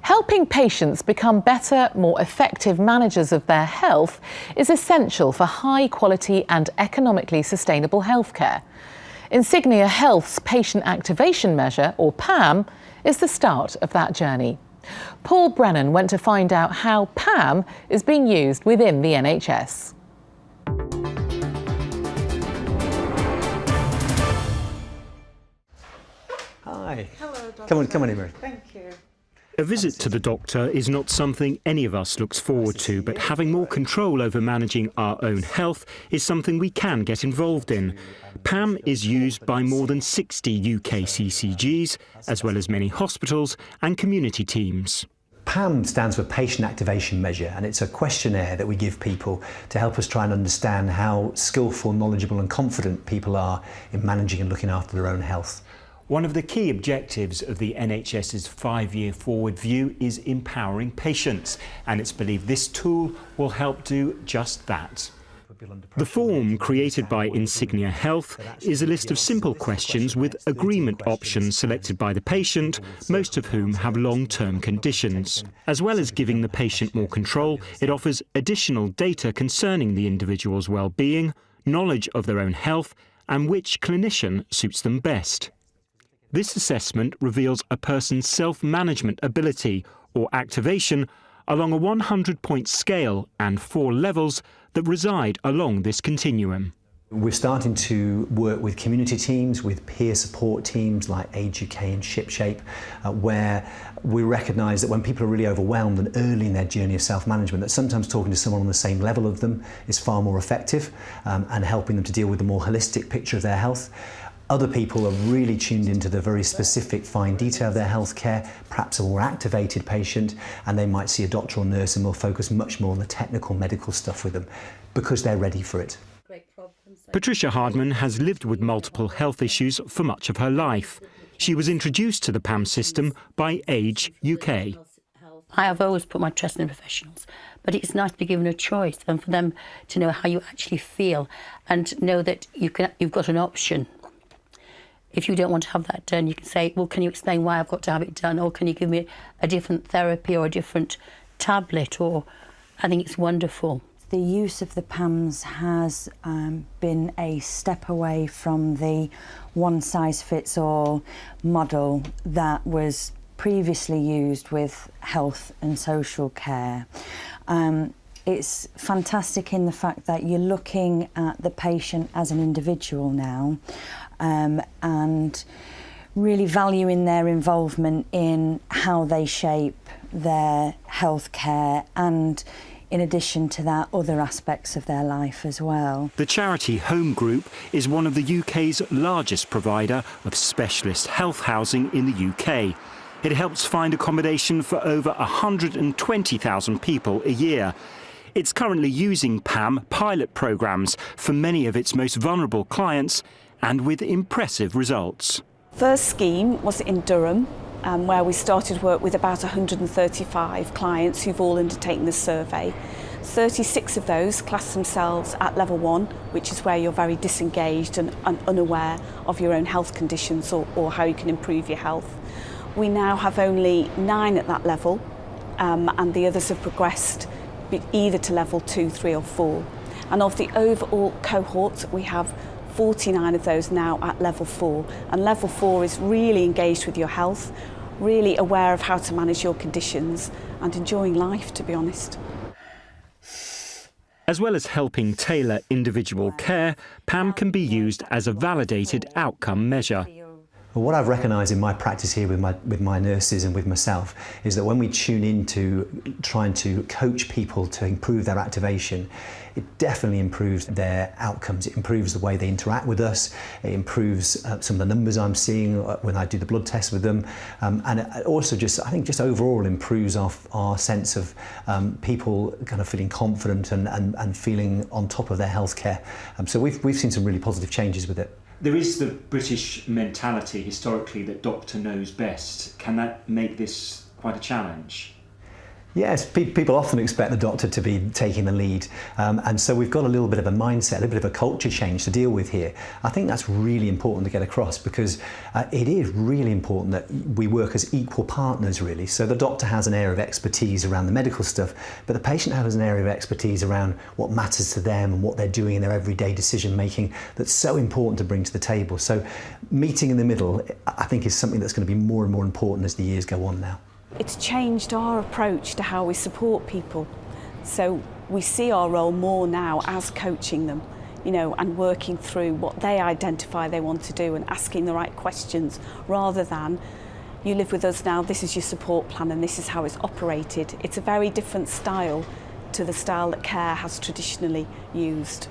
Helping patients become better, more effective managers of their health is essential for high-quality and economically sustainable healthcare. Insignia Health's Patient Activation Measure, or PAM, is the start of that journey. Paul Brennan went to find out how PAM is being used within the NHS. Hi. Hello, Doctor. Come on in, Mary. Thank you. A visit to the doctor is not something any of us looks forward to, but having more control over managing our own health is something we can get involved in. PAM is used by more than 60 UK CCGs, as well as many hospitals and community teams. PAM stands for Patient Activation Measure, and it's a questionnaire that we give people to help us try and understand how skillful, knowledgeable and confident people are in managing and looking after their own health. One of the key objectives of the NHS's 5-year forward view is empowering patients, and it's believed this tool will help do just that. The form, created by Insignia Health, is a list of simple questions with agreement options selected by the patient, most of whom have long-term conditions. As well as giving the patient more control, it offers additional data concerning the individual's well-being, knowledge of their own health, and which clinician suits them best. This assessment reveals a person's self-management ability, or activation, along a 100-point scale and 4 levels that reside along this continuum. We're starting to work with community teams, with peer support teams like Age UK and ShipShape, where we recognise that when people are really overwhelmed and early in their journey of self-management, that sometimes talking to someone on the same level of them is far more effective and helping them to deal with the more holistic picture of their health. Other people are really tuned into the very specific fine detail of their healthcare, perhaps a more activated patient, and they might see a doctor or nurse and will focus much more on the technical medical stuff with them because they're ready for it. Patricia Hardman has lived with multiple health issues for much of her life. She was introduced to the PAM system by Age UK. I have always put my trust in professionals, but it's nice to be given a choice and for them to know how you actually feel and know that you've got an option. If you don't want to have that done, you can say, well, can you explain why I've got to have it done? Or can you give me a different therapy or a different tablet? Or I think it's wonderful. The use of the PAMs has been a step away from the one-size-fits-all model that was previously used with health and social care. It's fantastic in the fact that you're looking at the patient as an individual now, and really valuing their involvement in how they shape their health care and, in addition to that, other aspects of their life as well. The charity Home Group is one of the UK's largest provider of specialist health housing in the UK. It helps find accommodation for over 120,000 people a year. It's currently using PAM pilot programmes for many of its most vulnerable clients, and with impressive results. First scheme was in Durham, where we started work with about 135 clients who've all undertaken the survey. 36 of those class themselves at level 1, which is where you're very disengaged and unaware of your own health conditions or how you can improve your health. We now have only 9 at that level, and the others have progressed either to level 2, 3 or 4. And of the overall cohort, we have 49 of those now at level 4. And level 4 is really engaged with your health, really aware of how to manage your conditions and enjoying life, to be honest. As well as helping tailor individual care, PAM can be used as a validated outcome measure. Well, what I've recognised in my practice here with my nurses and with myself is that when we tune into trying to coach people to improve their activation, it definitely improves their outcomes. It improves the way they interact with us. It improves some of the numbers I'm seeing when I do the blood tests with them. And it also I think overall improves our sense of people kind of feeling confident and feeling on top of their healthcare. So we've seen some really positive changes with it. There is the British mentality historically that doctor knows best. Can that make this quite a challenge? Yes, people often expect the doctor to be taking the lead, and so we've got a little bit of a mindset, a little bit of a culture change to deal with here. I think that's really important to get across, because it is really important that we work as equal partners, really. So the doctor has an area of expertise around the medical stuff, but the patient has an area of expertise around what matters to them and what they're doing in their everyday decision making that's so important to bring to the table. So meeting in the middle, I think, is something that's going to be more and more important as the years go on now. It's changed our approach to how we support people. So we see our role more now as coaching them, you know, and working through what they identify they want to do and asking the right questions, rather than, you live with us now, this is your support plan and this is how it's operated. It's a very different style to the style that care has traditionally used.